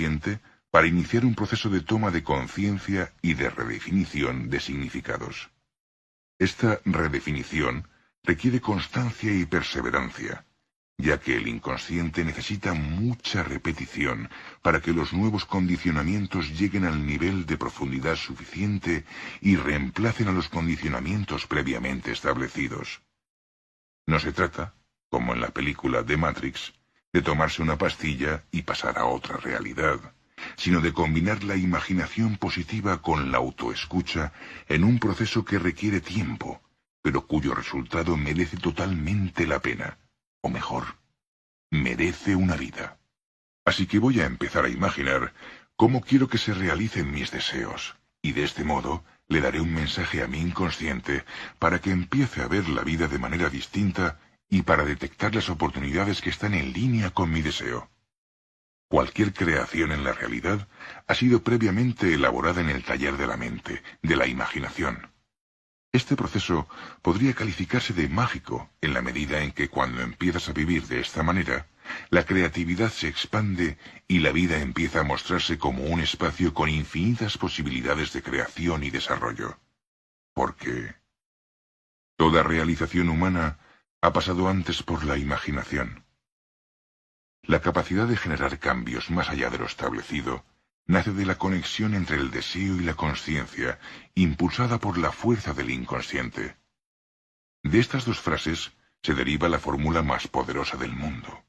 inconsciente para iniciar un proceso de toma de conciencia y de redefinición de significados. Esta redefinición requiere constancia y perseverancia, ya que el inconsciente necesita mucha repetición para que los nuevos condicionamientos lleguen al nivel de profundidad suficiente y reemplacen a los condicionamientos previamente establecidos. No se trata, como en la película The Matrix, de tomarse una pastilla y pasar a otra realidad, sino de combinar la imaginación positiva con la autoescucha en un proceso que requiere tiempo, pero cuyo resultado merece totalmente la pena, o mejor, merece una vida. Así que voy a empezar a imaginar cómo quiero que se realicen mis deseos, y de este modo le daré un mensaje a mi inconsciente para que empiece a ver la vida de manera distinta y para detectar las oportunidades que están en línea con mi deseo. Cualquier creación en la realidad ha sido previamente elaborada en el taller de la mente, de la imaginación. Este proceso podría calificarse de mágico en la medida en que cuando empiezas a vivir de esta manera, la creatividad se expande y la vida empieza a mostrarse como un espacio con infinitas posibilidades de creación y desarrollo. Porque toda realización humana ha pasado antes por la imaginación. La capacidad de generar cambios más allá de lo establecido nace de la conexión entre el deseo y la consciencia, impulsada por la fuerza del inconsciente. De estas dos frases se deriva la fórmula más poderosa del mundo.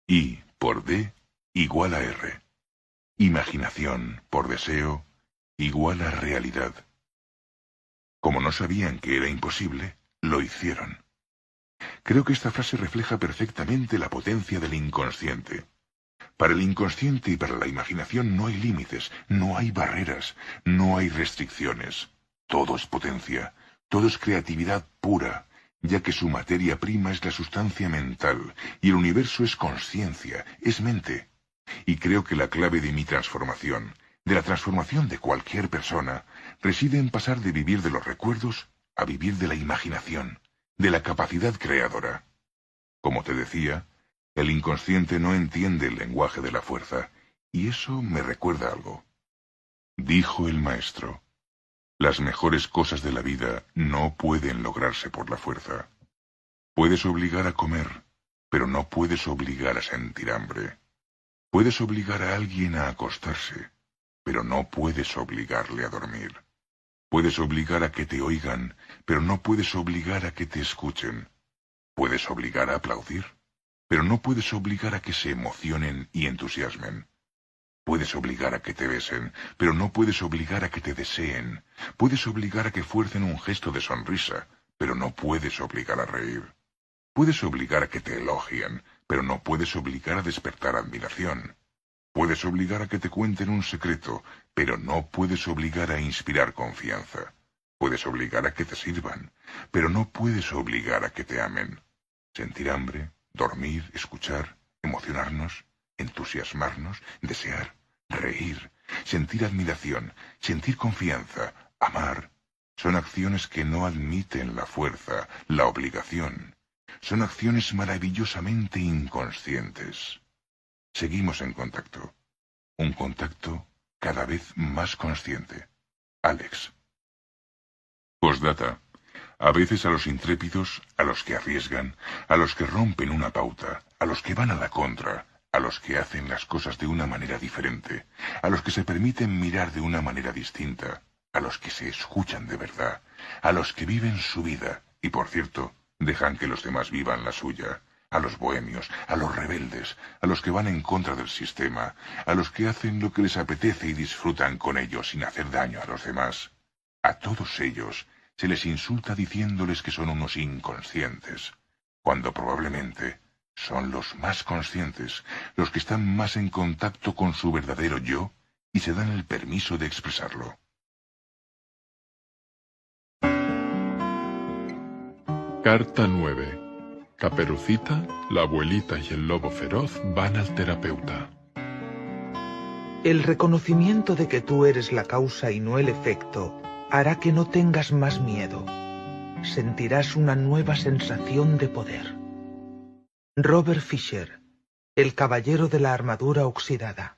I por D igual a R. Imaginación por deseo igual a realidad. Como no sabían que era imposible, lo hicieron. Creo que esta frase refleja perfectamente la potencia del inconsciente. Para el inconsciente y para la imaginación no hay límites, no hay barreras, no hay restricciones. Todo es potencia, todo es creatividad pura, ya que su materia prima es la sustancia mental, y el universo es conciencia, es mente. Y creo que la clave de mi transformación, de la transformación de cualquier persona, reside en pasar de vivir de los recuerdos a vivir de la imaginación, de la capacidad creadora. Como te decía, el inconsciente no entiende el lenguaje de la fuerza, y eso me recuerda algo. Dijo el maestro: las mejores cosas de la vida no pueden lograrse por la fuerza. Puedes obligar a comer, pero no puedes obligar a sentir hambre. Puedes obligar a alguien a acostarse, pero no puedes obligarle a dormir. Puedes obligar a que te oigan, pero no puedes obligar a que te escuchen. Puedes obligar a aplaudir, pero no puedes obligar a que se emocionen y entusiasmen. Puedes obligar a que te besen, pero no puedes obligar a que te deseen. Puedes obligar a que fuercen un gesto de sonrisa, pero no puedes obligar a reír. Puedes obligar a que te elogien, pero no puedes obligar a despertar admiración. Puedes obligar a que te cuenten un secreto, pero no puedes obligar a inspirar confianza. Puedes obligar a que te sirvan, pero no puedes obligar a que te amen. Sentir hambre, dormir, escuchar, emocionarnos, entusiasmarnos, desear, reír, sentir admiración, sentir confianza, amar, son acciones que no admiten la fuerza, la obligación. Son acciones maravillosamente inconscientes. Seguimos en contacto. Un contacto cada vez más consciente. Alex. Postdata. A veces a los intrépidos, a los que arriesgan, a los que rompen una pauta, a los que van a la contra, a los que hacen las cosas de una manera diferente, a los que se permiten mirar de una manera distinta, a los que se escuchan de verdad, a los que viven su vida y, por cierto, dejan que los demás vivan la suya, a los bohemios, a los rebeldes, a los que van en contra del sistema, a los que hacen lo que les apetece y disfrutan con ello sin hacer daño a los demás. A todos ellos se les insulta diciéndoles que son unos inconscientes, cuando probablemente son los más conscientes, los que están más en contacto con su verdadero yo y se dan el permiso de expresarlo. Carta 9. Caperucita, la abuelita y el lobo feroz van al terapeuta. El reconocimiento de que tú eres la causa y no el efecto hará que no tengas más miedo. Sentirás una nueva sensación de poder. Robert Fisher, el caballero de la armadura oxidada.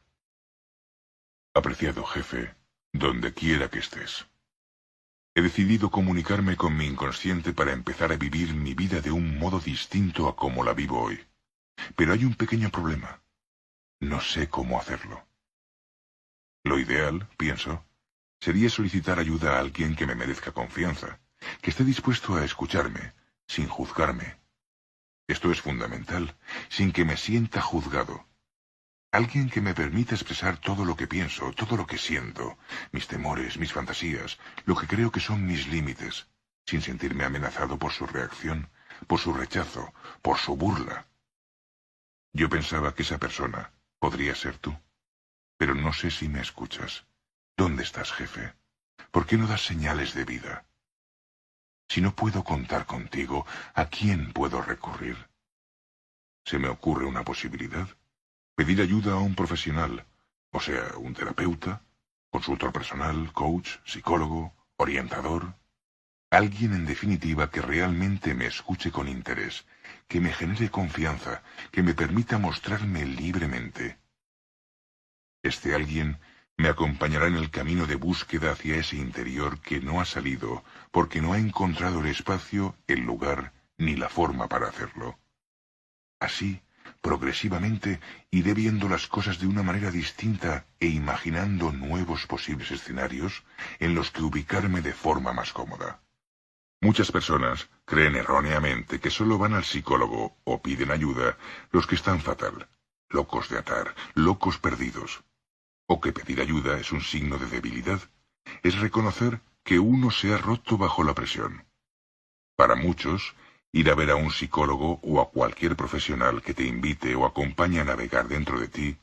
Apreciado jefe, donde quiera que estés. He decidido comunicarme con mi inconsciente para empezar a vivir mi vida de un modo distinto a como la vivo hoy. Pero hay un pequeño problema. No sé cómo hacerlo. Lo ideal, pienso, sería solicitar ayuda a alguien que me merezca confianza, que esté dispuesto a escucharme, sin juzgarme. Esto es fundamental, sin que me sienta juzgado. Alguien que me permita expresar todo lo que pienso, todo lo que siento, mis temores, mis fantasías, lo que creo que son mis límites, sin sentirme amenazado por su reacción, por su rechazo, por su burla. Yo pensaba que esa persona podría ser tú, pero no sé si me escuchas. ¿Dónde estás, jefe? ¿Por qué no das señales de vida? Si no puedo contar contigo, ¿a quién puedo recurrir? Se me ocurre una posibilidad. Pedir ayuda a un profesional, o sea, un terapeuta, consultor personal, coach, psicólogo, orientador. Alguien, en definitiva, que realmente me escuche con interés, que me genere confianza, que me permita mostrarme libremente. Este alguien me acompañará en el camino de búsqueda hacia ese interior que no ha salido porque no ha encontrado el espacio, el lugar ni la forma para hacerlo. Así, progresivamente, iré viendo las cosas de una manera distinta e imaginando nuevos posibles escenarios en los que ubicarme de forma más cómoda. Muchas personas creen erróneamente que solo van al psicólogo o piden ayuda los que están fatal, locos de atar, locos perdidos. O que pedir ayuda es un signo de debilidad, es reconocer que uno se ha roto bajo la presión. Para muchos, ir a ver a un psicólogo o a cualquier profesional que te invite o acompañe a navegar dentro de ti,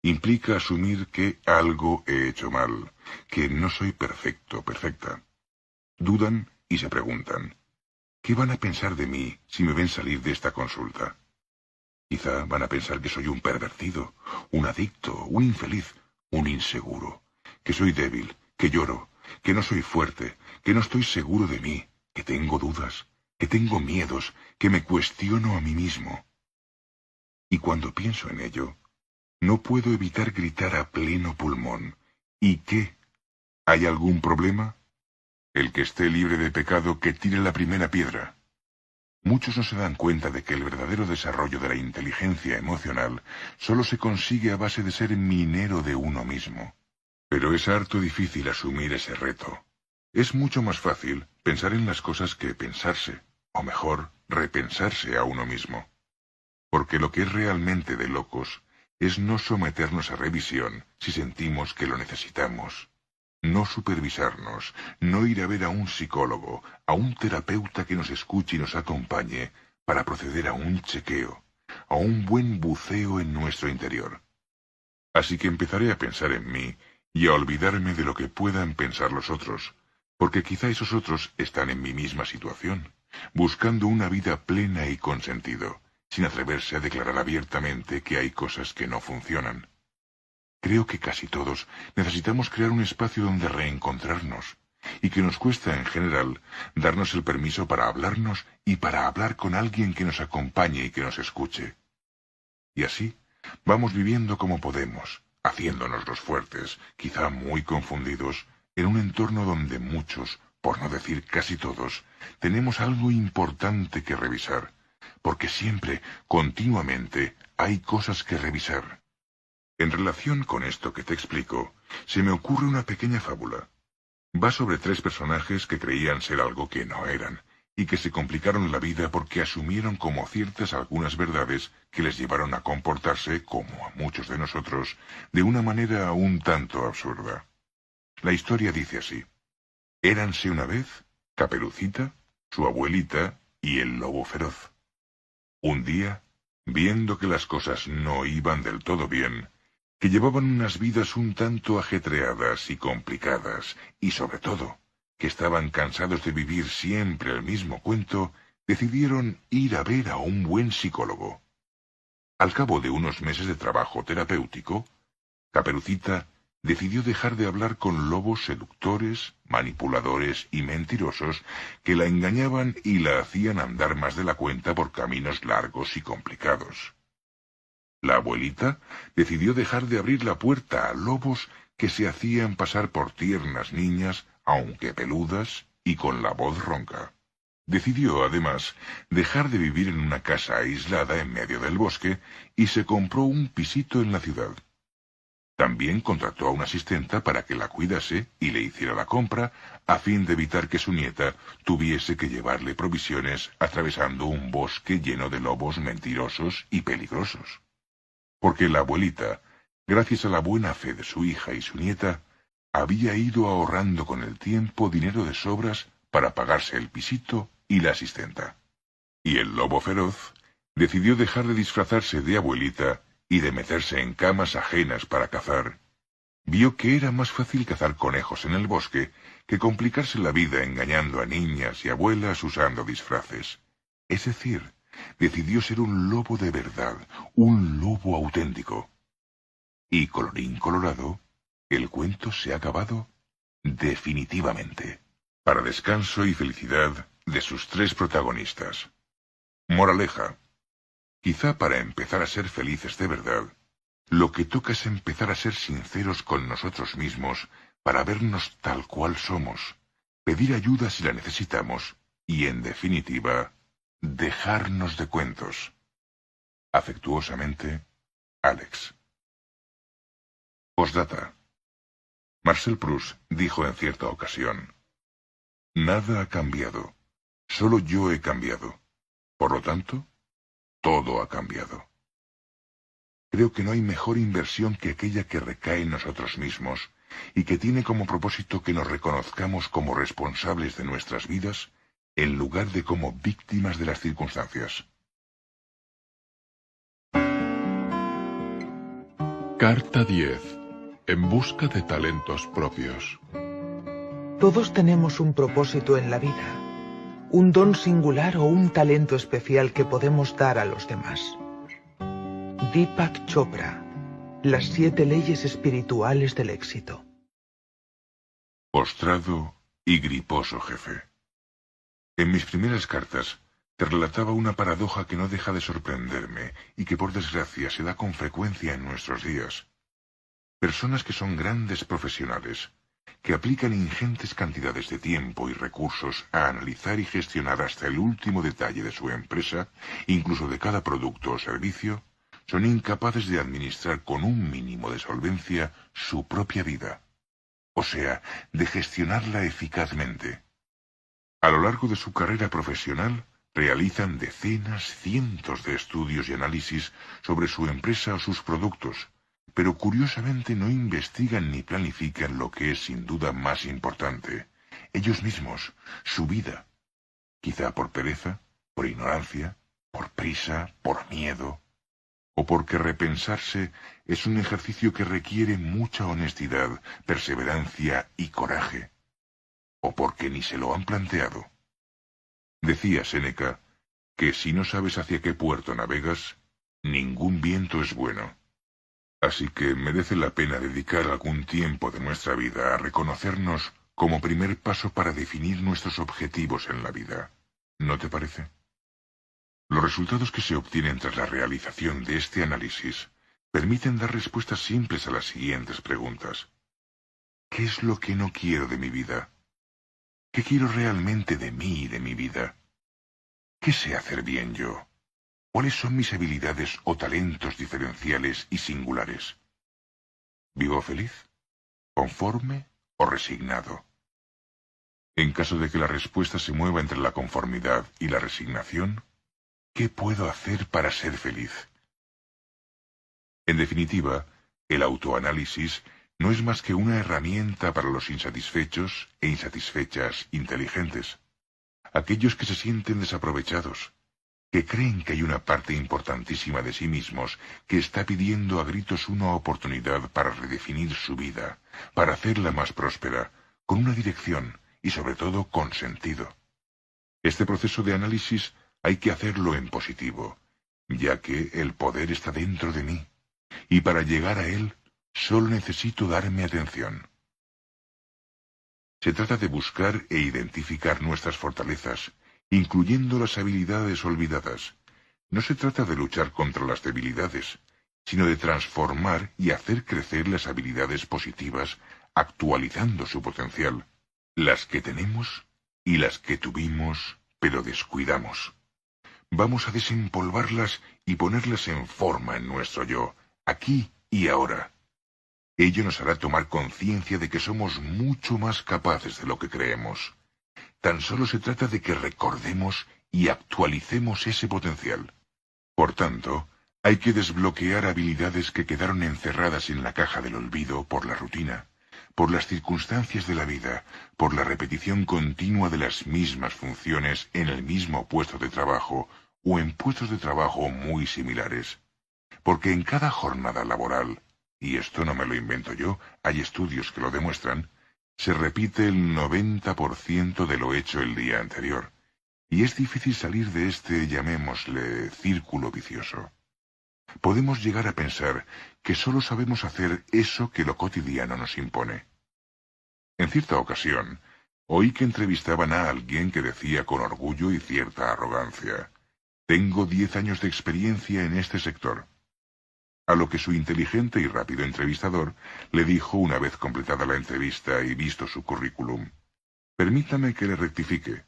implica asumir que algo he hecho mal, que no soy perfecto, perfecta. Dudan y se preguntan, ¿qué van a pensar de mí si me ven salir de esta consulta? Quizá van a pensar que soy un pervertido, un adicto, un infeliz, un inseguro, que soy débil, que lloro, que no soy fuerte, que no estoy seguro de mí, que tengo dudas, que tengo miedos, que me cuestiono a mí mismo. Y cuando pienso en ello, no puedo evitar gritar a pleno pulmón. ¿Y qué? ¿Hay algún problema? El que esté libre de pecado, que tire la primera piedra. Muchos no se dan cuenta de que el verdadero desarrollo de la inteligencia emocional solo se consigue a base de ser minero de uno mismo. Pero es harto difícil asumir ese reto. Es mucho más fácil pensar en las cosas que pensarse, o mejor, repensarse a uno mismo. Porque lo que es realmente de locos es no someternos a revisión si sentimos que lo necesitamos. No supervisarnos, no ir a ver a un psicólogo, a un terapeuta que nos escuche y nos acompañe para proceder a un chequeo, a un buen buceo en nuestro interior. Así que empezaré a pensar en mí y a olvidarme de lo que puedan pensar los otros, porque quizá esos otros están en mi misma situación, buscando una vida plena y con sentido, sin atreverse a declarar abiertamente que hay cosas que no funcionan. Creo que casi todos necesitamos crear un espacio donde reencontrarnos, y que nos cuesta en general darnos el permiso para hablarnos y para hablar con alguien que nos acompañe y que nos escuche. Y así vamos viviendo como podemos, haciéndonos los fuertes, quizá muy confundidos, en un entorno donde muchos, por no decir casi todos, tenemos algo importante que revisar, porque siempre, continuamente, hay cosas que revisar. En relación con esto que te explico, se me ocurre una pequeña fábula. Va sobre 3 personajes que creían ser algo que no eran, y que se complicaron la vida porque asumieron como ciertas algunas verdades que les llevaron a comportarse, como a muchos de nosotros, de una manera un tanto absurda. La historia dice así. Éranse una vez Caperucita, su abuelita y el lobo feroz. Un día, viendo que las cosas no iban del todo bien, que llevaban unas vidas un tanto ajetreadas y complicadas, y sobre todo, que estaban cansados de vivir siempre el mismo cuento, decidieron ir a ver a un buen psicólogo. Al cabo de unos meses de trabajo terapéutico, Caperucita decidió dejar de hablar con lobos seductores, manipuladores y mentirosos que la engañaban y la hacían andar más de la cuenta por caminos largos y complicados. La abuelita decidió dejar de abrir la puerta a lobos que se hacían pasar por tiernas niñas, aunque peludas y con la voz ronca. Decidió, además, dejar de vivir en una casa aislada en medio del bosque y se compró un pisito en la ciudad. También contrató a una asistenta para que la cuidase y le hiciera la compra, a fin de evitar que su nieta tuviese que llevarle provisiones atravesando un bosque lleno de lobos mentirosos y peligrosos. Porque la abuelita, gracias a la buena fe de su hija y su nieta, había ido ahorrando con el tiempo dinero de sobras para pagarse el pisito y la asistenta. Y el lobo feroz decidió dejar de disfrazarse de abuelita y de meterse en camas ajenas para cazar. Vio que era más fácil cazar conejos en el bosque que complicarse la vida engañando a niñas y abuelas usando disfraces. Es decir, decidió ser un lobo de verdad, un lobo auténtico. Y colorín colorado, el cuento se ha acabado definitivamente, para descanso y felicidad de sus tres protagonistas. Moraleja: quizá para empezar a ser felices de verdad, lo que toca es empezar a ser sinceros con nosotros mismos para vernos tal cual somos, pedir ayuda si la necesitamos y, en definitiva, dejarnos de cuentos. Afectuosamente, Alex. Postdata. Marcel Proust dijo en cierta ocasión: nada ha cambiado, solo yo he cambiado. Por lo tanto, todo ha cambiado. Creo que no hay mejor inversión que aquella que recae en nosotros mismos y que tiene como propósito que nos reconozcamos como responsables de nuestras vidas en lugar de como víctimas de las circunstancias. Carta 10. En busca de talentos propios. Todos tenemos un propósito en la vida, un don singular o un talento especial que podemos dar a los demás. Deepak Chopra, las 7 leyes espirituales del éxito. Postrado y griposo jefe. En mis primeras cartas te relataba una paradoja que no deja de sorprenderme y que por desgracia se da con frecuencia en nuestros días. Personas que son grandes profesionales, que aplican ingentes cantidades de tiempo y recursos a analizar y gestionar hasta el último detalle de su empresa, incluso de cada producto o servicio, son incapaces de administrar con un mínimo de solvencia su propia vida, o sea, de gestionarla eficazmente. A lo largo de su carrera profesional, realizan decenas, cientos de estudios y análisis sobre su empresa o sus productos, pero curiosamente no investigan ni planifican lo que es sin duda más importante, ellos mismos, su vida. Quizá por pereza, por ignorancia, por prisa, por miedo, o porque repensarse es un ejercicio que requiere mucha honestidad, perseverancia y coraje, o porque ni se lo han planteado. Decía Séneca que si no sabes hacia qué puerto navegas, ningún viento es bueno. Así que merece la pena dedicar algún tiempo de nuestra vida a reconocernos como primer paso para definir nuestros objetivos en la vida. ¿No te parece? Los resultados que se obtienen tras la realización de este análisis permiten dar respuestas simples a las siguientes preguntas. ¿Qué es lo que no quiero de mi vida? ¿Qué quiero realmente de mí y de mi vida? ¿Qué sé hacer bien yo? ¿Cuáles son mis habilidades o talentos diferenciales y singulares? ¿Vivo feliz? ¿Conforme o resignado? En caso de que la respuesta se mueva entre la conformidad y la resignación, ¿qué puedo hacer para ser feliz? En definitiva, el autoanálisis no es más que una herramienta para los insatisfechos e insatisfechas inteligentes, aquellos que se sienten desaprovechados, que creen que hay una parte importantísima de sí mismos que está pidiendo a gritos una oportunidad para redefinir su vida, para hacerla más próspera, con una dirección y sobre todo con sentido. Este proceso de análisis hay que hacerlo en positivo, ya que el poder está dentro de mí, y para llegar a él solo necesito darme atención. Se trata de buscar e identificar nuestras fortalezas, incluyendo las habilidades olvidadas. No se trata de luchar contra las debilidades, sino de transformar y hacer crecer las habilidades positivas, actualizando su potencial, las que tenemos y las que tuvimos, pero descuidamos. Vamos a desempolvarlas y ponerlas en forma en nuestro yo, aquí y ahora. Ello nos hará tomar conciencia de que somos mucho más capaces de lo que creemos. Tan solo se trata de que recordemos y actualicemos ese potencial. Por tanto, hay que desbloquear habilidades que quedaron encerradas en la caja del olvido por la rutina, por las circunstancias de la vida, por la repetición continua de las mismas funciones en el mismo puesto de trabajo o en puestos de trabajo muy similares. Porque en cada jornada laboral, y esto no me lo invento yo, hay estudios que lo demuestran, se repite el 90% de lo hecho el día anterior, y es difícil salir de este, llamémosle, círculo vicioso. Podemos llegar a pensar que solo sabemos hacer eso que lo cotidiano nos impone. En cierta ocasión, oí que entrevistaban a alguien que decía con orgullo y cierta arrogancia: «Tengo 10 años de experiencia en este sector». A lo que su inteligente y rápido entrevistador le dijo una vez completada la entrevista y visto su currículum: «Permítame que le rectifique.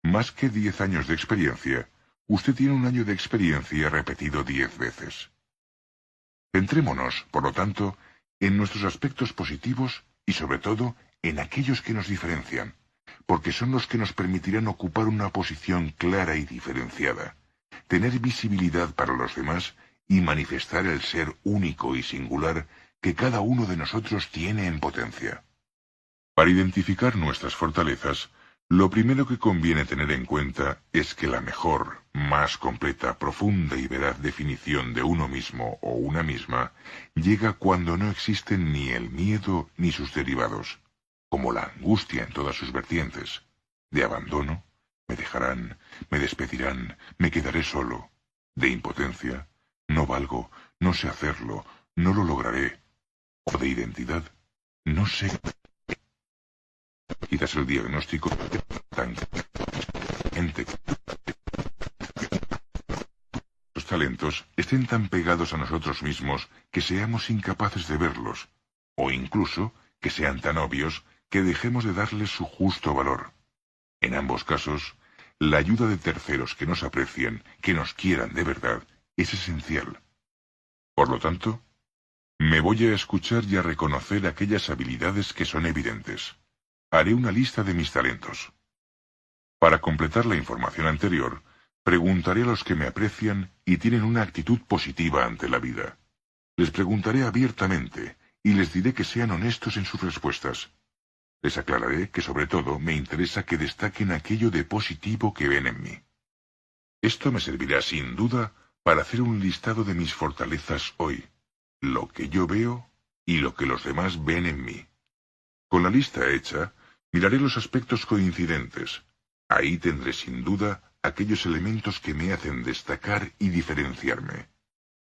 Más que 10 años de experiencia, usted tiene un año de experiencia repetido 10 veces». Centrémonos, por lo tanto, en nuestros aspectos positivos y sobre todo en aquellos que nos diferencian, porque son los que nos permitirán ocupar una posición clara y diferenciada, tener visibilidad para los demás y manifestar el ser único y singular que cada uno de nosotros tiene en potencia. Para identificar nuestras fortalezas, lo primero que conviene tener en cuenta es que la mejor, más completa, profunda y veraz definición de uno mismo o una misma llega cuando no existen ni el miedo ni sus derivados, como la angustia en todas sus vertientes, de abandono, me dejarán, me despedirán, me quedaré solo, de impotencia, no valgo, no sé hacerlo, no lo lograré, o de identidad, no sé. Quizás el diagnóstico tan los talentos estén tan pegados a nosotros mismos que seamos incapaces de verlos, o incluso que sean tan obvios que dejemos de darles su justo valor. En ambos casos, la ayuda de terceros que nos aprecien, que nos quieran de verdad, es esencial. Por lo tanto, me voy a escuchar y a reconocer aquellas habilidades que son evidentes. Haré una lista de mis talentos. Para completar la información anterior, preguntaré a los que me aprecian y tienen una actitud positiva ante la vida. Les preguntaré abiertamente y les diré que sean honestos en sus respuestas. Les aclararé que sobre todo me interesa que destaquen aquello de positivo que ven en mí. Esto me servirá sin duda para hacer un listado de mis fortalezas hoy, lo que yo veo y lo que los demás ven en mí. Con la lista hecha, miraré los aspectos coincidentes. Ahí tendré sin duda aquellos elementos que me hacen destacar y diferenciarme.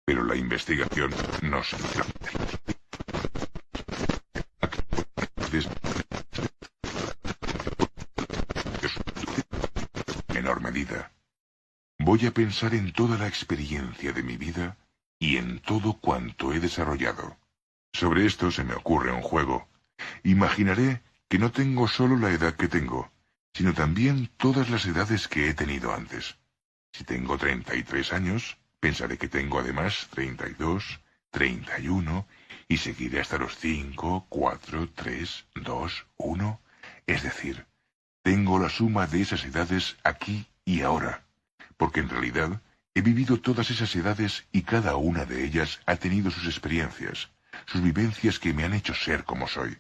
Pero la investigación no se en menor medida. Voy a pensar en toda la experiencia de mi vida y en todo cuanto he desarrollado. Sobre esto se me ocurre un juego. Imaginaré que no tengo solo la edad que tengo, sino también todas las edades que he tenido antes. Si tengo 33 años, pensaré que tengo además 32, 31, y seguiré hasta los 5, 4, 3, 2, 1. Es decir, tengo la suma de esas edades aquí y ahora, porque en realidad he vivido todas esas edades y cada una de ellas ha tenido sus experiencias, sus vivencias que me han hecho ser como soy.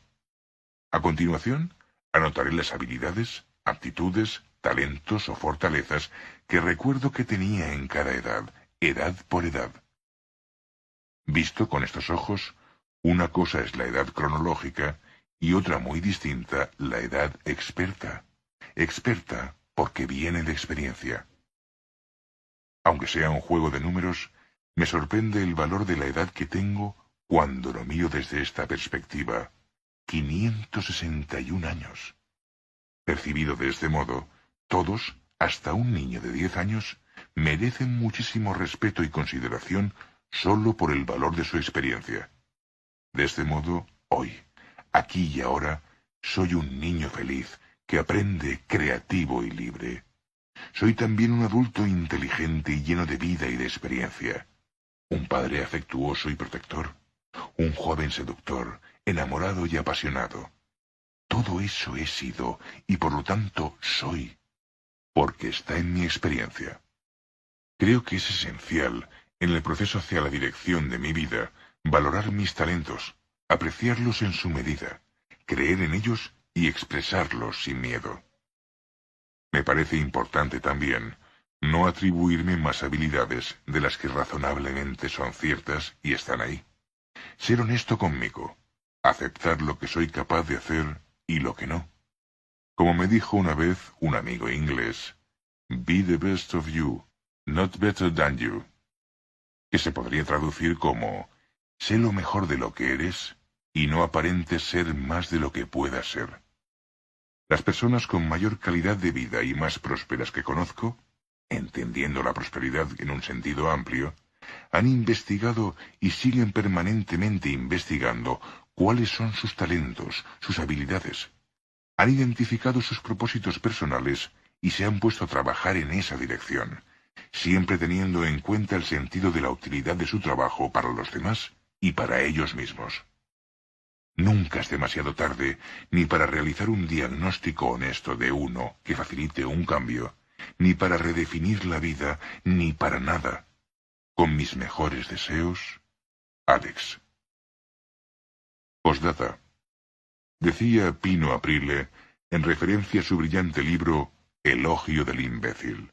A continuación, anotaré las habilidades, aptitudes, talentos o fortalezas que recuerdo que tenía en cada edad, edad por edad. Visto con estos ojos, una cosa es la edad cronológica y otra muy distinta la edad experta. Experta porque viene de experiencia. Aunque sea un juego de números, me sorprende el valor de la edad que tengo cuando lo miro desde esta perspectiva. 561 años. Percibido de este modo, todos, hasta un niño de 10 años, merecen muchísimo respeto y consideración solo por el valor de su experiencia. De este modo, hoy, aquí y ahora, soy un niño feliz que aprende creativo y libre. Soy también un adulto inteligente y lleno de vida y de experiencia. Un padre afectuoso y protector. Un joven seductor, enamorado y apasionado. Todo eso he sido y por lo tanto soy, porque está en mi experiencia. Creo que es esencial, en el proceso hacia la dirección de mi vida, valorar mis talentos, apreciarlos en su medida, creer en ellos y expresarlos sin miedo. Me parece importante también no atribuirme más habilidades de las que razonablemente son ciertas y están ahí. Ser honesto conmigo, aceptar lo que soy capaz de hacer y lo que no. Como me dijo una vez un amigo inglés, "Be the best of you, not better than you", que se podría traducir como, sé lo mejor de lo que eres y no aparentes ser más de lo que puedas ser. Las personas con mayor calidad de vida y más prósperas que conozco, entendiendo la prosperidad en un sentido amplio, han investigado y siguen permanentemente investigando cuáles son sus talentos, sus habilidades. Han identificado sus propósitos personales y se han puesto a trabajar en esa dirección, siempre teniendo en cuenta el sentido de la utilidad de su trabajo para los demás y para ellos mismos. Nunca es demasiado tarde ni para realizar un diagnóstico honesto de uno que facilite un cambio, ni para redefinir la vida, ni para nada. Con mis mejores deseos, Alex. Postdata. Decía Pino Aprile, en referencia a su brillante libro Elogio del imbécil.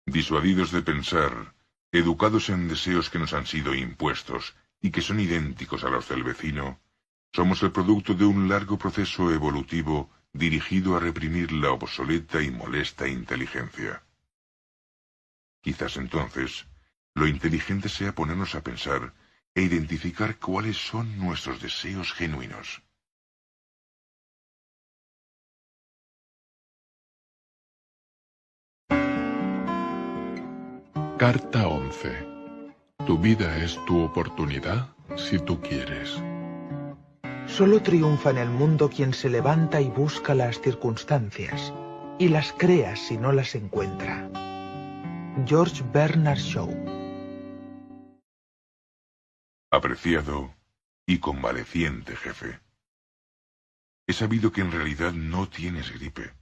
Disuadidos de pensar, educados en deseos que nos han sido impuestos y que son idénticos a los del vecino, somos el producto de un largo proceso evolutivo dirigido a reprimir la obsoleta y molesta inteligencia. Quizás entonces, lo inteligente sea ponernos a pensar e identificar cuáles son nuestros deseos genuinos. Carta 11. Tu vida es tu oportunidad si tú quieres. Solo triunfa en el mundo quien se levanta y busca las circunstancias, y las crea si no las encuentra. George Bernard Shaw. Apreciado y convaleciente jefe. He sabido que en realidad no tienes gripe.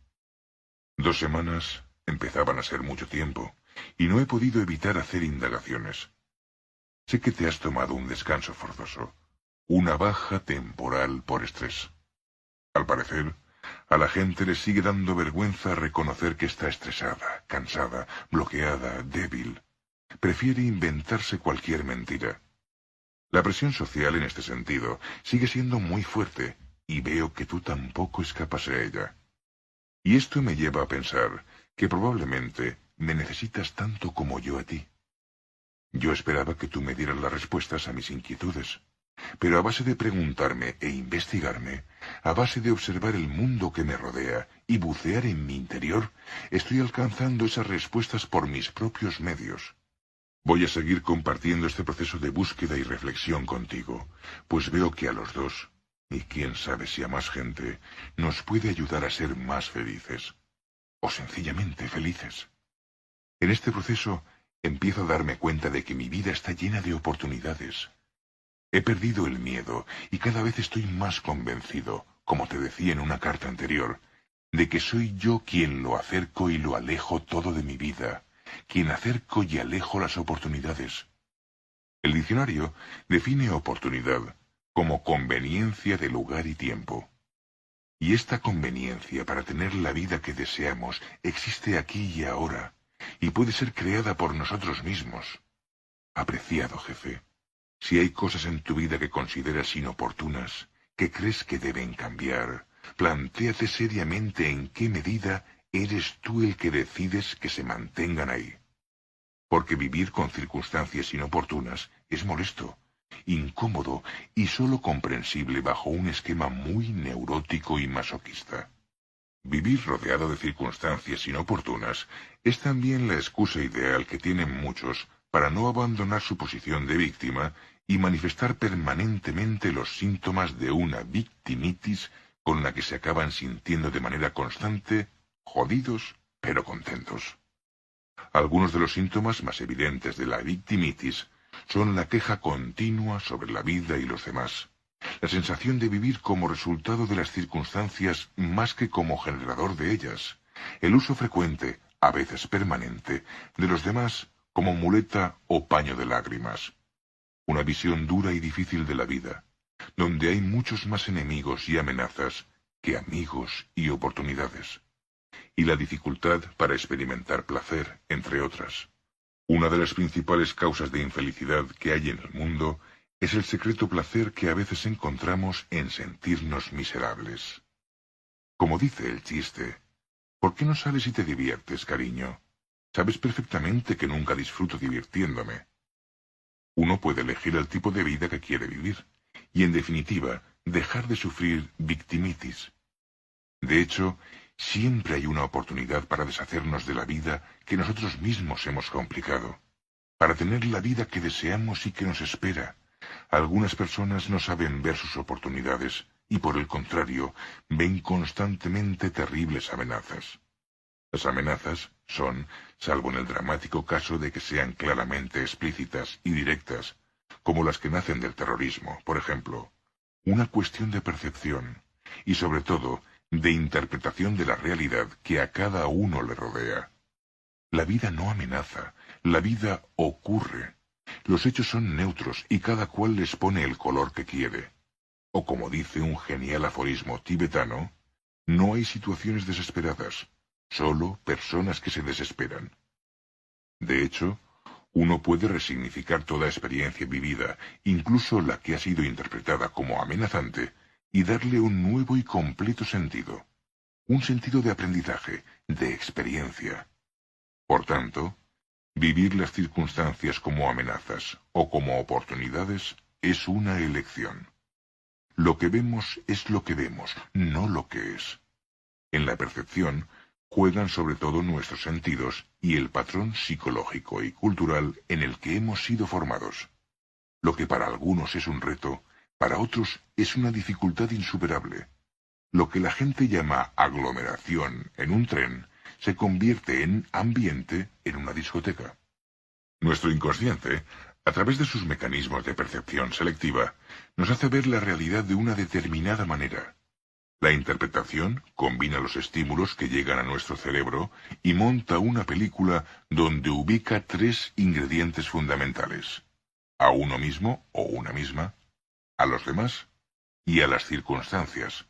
2 semanas empezaban a ser mucho tiempo, y no he podido evitar hacer indagaciones. Sé que te has tomado un descanso forzoso, una baja temporal por estrés. Al parecer, a la gente le sigue dando vergüenza reconocer que está estresada, cansada, bloqueada, débil. Prefiere inventarse cualquier mentira. La presión social en este sentido sigue siendo muy fuerte, y veo que tú tampoco escapas a ella. Y esto me lleva a pensar que probablemente me necesitas tanto como yo a ti. Yo esperaba que tú me dieras las respuestas a mis inquietudes, pero a base de preguntarme e investigarme, a base de observar el mundo que me rodea y bucear en mi interior, estoy alcanzando esas respuestas por mis propios medios. Voy a seguir compartiendo este proceso de búsqueda y reflexión contigo, pues veo que a los dos, y quién sabe si a más gente, nos puede ayudar a ser más felices, o sencillamente felices. En este proceso empiezo a darme cuenta de que mi vida está llena de oportunidades. He perdido el miedo y cada vez estoy más convencido, como te decía en una carta anterior, de que soy yo quien lo acerco y lo alejo todo de mi vida, quien acerco y alejo las oportunidades. El diccionario define oportunidad como conveniencia de lugar y tiempo. Y esta conveniencia para tener la vida que deseamos existe aquí y ahora, y puede ser creada por nosotros mismos. Apreciado jefe, si hay cosas en tu vida que consideras inoportunas, que crees que deben cambiar, plantéate seriamente en qué medida eres tú el que decides que se mantengan ahí. Porque vivir con circunstancias inoportunas es molesto, incómodo y sólo comprensible bajo un esquema muy neurótico y masoquista. Vivir rodeado de circunstancias inoportunas es también la excusa ideal que tienen muchos para no abandonar su posición de víctima y manifestar permanentemente los síntomas de una victimitis con la que se acaban sintiendo de manera constante, jodidos pero contentos. Algunos de los síntomas más evidentes de la victimitis son la queja continua sobre la vida y los demás, la sensación de vivir como resultado de las circunstancias más que como generador de ellas, el uso frecuente, a veces permanente, de los demás como muleta o paño de lágrimas. Una visión dura y difícil de la vida, donde hay muchos más enemigos y amenazas que amigos y oportunidades. Y la dificultad para experimentar placer, entre otras. Una de las principales causas de infelicidad que hay en el mundo es el secreto placer que a veces encontramos en sentirnos miserables. Como dice el chiste, ¿por qué no sales y te diviertes, cariño? Sabes perfectamente que nunca disfruto divirtiéndome. Uno puede elegir el tipo de vida que quiere vivir, y en definitiva, dejar de sufrir victimitis. De hecho, siempre hay una oportunidad para deshacernos de la vida que nosotros mismos hemos complicado, para tener la vida que deseamos y que nos espera. Algunas personas no saben ver sus oportunidades y, por el contrario, ven constantemente terribles amenazas. Las amenazas son, salvo en el dramático caso de que sean claramente explícitas y directas, como las que nacen del terrorismo, por ejemplo, una cuestión de percepción y, sobre todo, de interpretación de la realidad que a cada uno le rodea. La vida no amenaza, la vida ocurre. Los hechos son neutros y cada cual les pone el color que quiere. O como dice un genial aforismo tibetano, no hay situaciones desesperadas, solo personas que se desesperan. De hecho, uno puede resignificar toda experiencia vivida, incluso la que ha sido interpretada como amenazante, y darle un nuevo y completo sentido. Un sentido de aprendizaje, de experiencia. Por tanto, vivir las circunstancias como amenazas o como oportunidades es una elección. Lo que vemos es lo que vemos, no lo que es. En la percepción juegan sobre todo nuestros sentidos y el patrón psicológico y cultural en el que hemos sido formados. Lo que para algunos es un reto, para otros es una dificultad insuperable. Lo que la gente llama aglomeración en un tren se convierte en ambiente en una discoteca. Nuestro inconsciente, a través de sus mecanismos de percepción selectiva, nos hace ver la realidad de una determinada manera. La interpretación combina los estímulos que llegan a nuestro cerebro y monta una película donde ubica tres ingredientes fundamentales: a uno mismo o una misma, a los demás y a las circunstancias.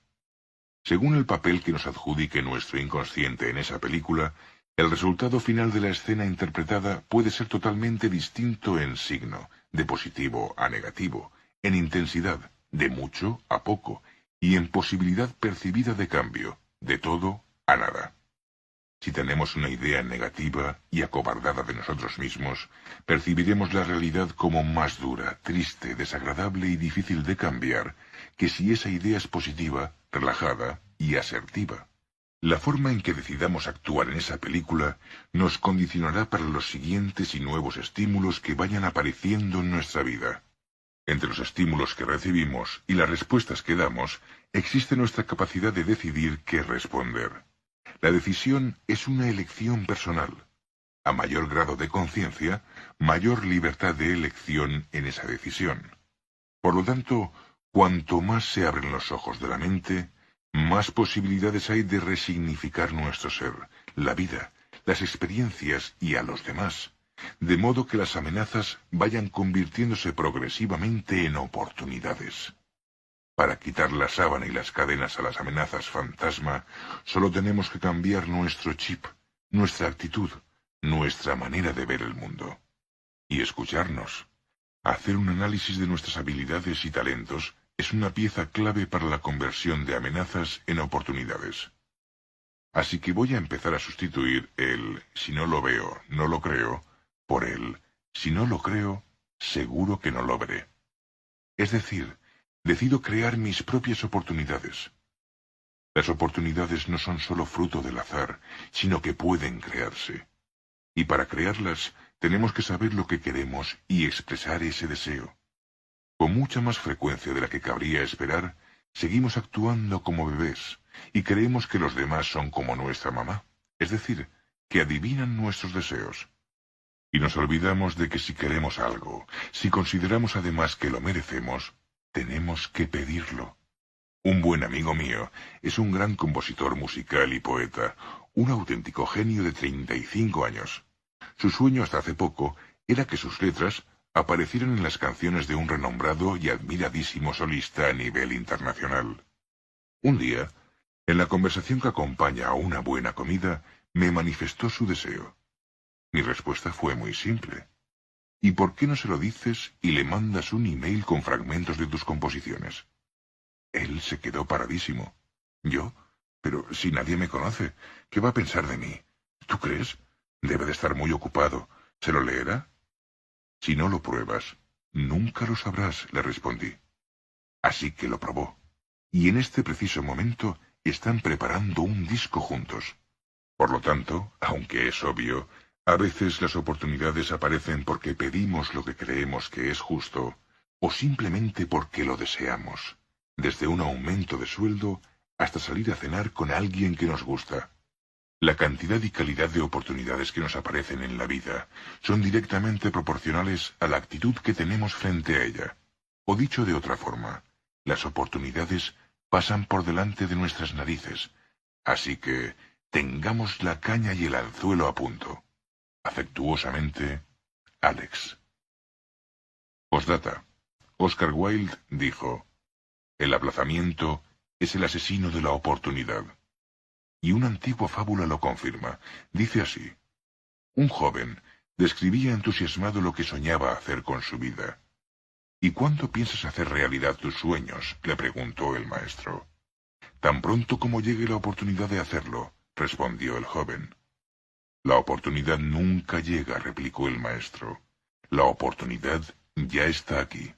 Según el papel que nos adjudique nuestro inconsciente en esa película, el resultado final de la escena interpretada puede ser totalmente distinto en signo, de positivo a negativo, en intensidad, de mucho a poco, y en posibilidad percibida de cambio, de todo a nada. Si tenemos una idea negativa y acobardada de nosotros mismos, percibiremos la realidad como más dura, triste, desagradable y difícil de cambiar que si esa idea es positiva, relajada y asertiva. La forma en que decidamos actuar en esa película nos condicionará para los siguientes y nuevos estímulos que vayan apareciendo en nuestra vida. Entre los estímulos que recibimos y las respuestas que damos, existe nuestra capacidad de decidir qué responder. La decisión es una elección personal. A mayor grado de conciencia, mayor libertad de elección en esa decisión. Por lo tanto, cuanto más se abren los ojos de la mente, más posibilidades hay de resignificar nuestro ser, la vida, las experiencias y a los demás, de modo que las amenazas vayan convirtiéndose progresivamente en oportunidades. Para quitar la sábana y las cadenas a las amenazas fantasma, solo tenemos que cambiar nuestro chip, nuestra actitud, nuestra manera de ver el mundo. Y escucharnos. Hacer un análisis de nuestras habilidades y talentos es una pieza clave para la conversión de amenazas en oportunidades. Así que voy a empezar a sustituir el «si no lo veo, no lo creo» por el «si no lo creo, seguro que no lo veré». Es decir, decido crear mis propias oportunidades. Las oportunidades no son solo fruto del azar, sino que pueden crearse. Y para crearlas, tenemos que saber lo que queremos y expresar ese deseo. Con mucha más frecuencia de la que cabría esperar, seguimos actuando como bebés y creemos que los demás son como nuestra mamá, es decir, que adivinan nuestros deseos. Y nos olvidamos de que si queremos algo, si consideramos además que lo merecemos, tenemos que pedirlo. Un buen amigo mío es un gran compositor musical y poeta, un auténtico genio de 35 años. Su sueño hasta hace poco era que sus letras aparecieran en las canciones de un renombrado y admiradísimo solista a nivel internacional. Un día, en la conversación que acompaña a una buena comida, me manifestó su deseo. Mi respuesta fue muy simple. ¿Y por qué no se lo dices y le mandas un email con fragmentos de tus composiciones? Él se quedó paradísimo. ¿Yo? Pero si nadie me conoce, ¿qué va a pensar de mí? ¿Tú crees? Debe de estar muy ocupado. ¿Se lo leerá? Si no lo pruebas, nunca lo sabrás, le respondí. Así que lo probó. Y en este preciso momento están preparando un disco juntos. Por lo tanto, aunque es obvio, a veces las oportunidades aparecen porque pedimos lo que creemos que es justo, o simplemente porque lo deseamos, desde un aumento de sueldo hasta salir a cenar con alguien que nos gusta. La cantidad y calidad de oportunidades que nos aparecen en la vida son directamente proporcionales a la actitud que tenemos frente a ella. O dicho de otra forma, las oportunidades pasan por delante de nuestras narices, así que tengamos la caña y el anzuelo a punto. Afectuosamente, Alex. Postdata. Oscar Wilde dijo: el aplazamiento es el asesino de la oportunidad. Y una antigua fábula lo confirma. Dice así: un joven describía entusiasmado lo que soñaba hacer con su vida. ¿Y cuándo piensas hacer realidad tus sueños?, le preguntó el maestro. Tan pronto como llegue la oportunidad de hacerlo, respondió el joven. La oportunidad nunca llega, replicó el maestro. La oportunidad ya está aquí.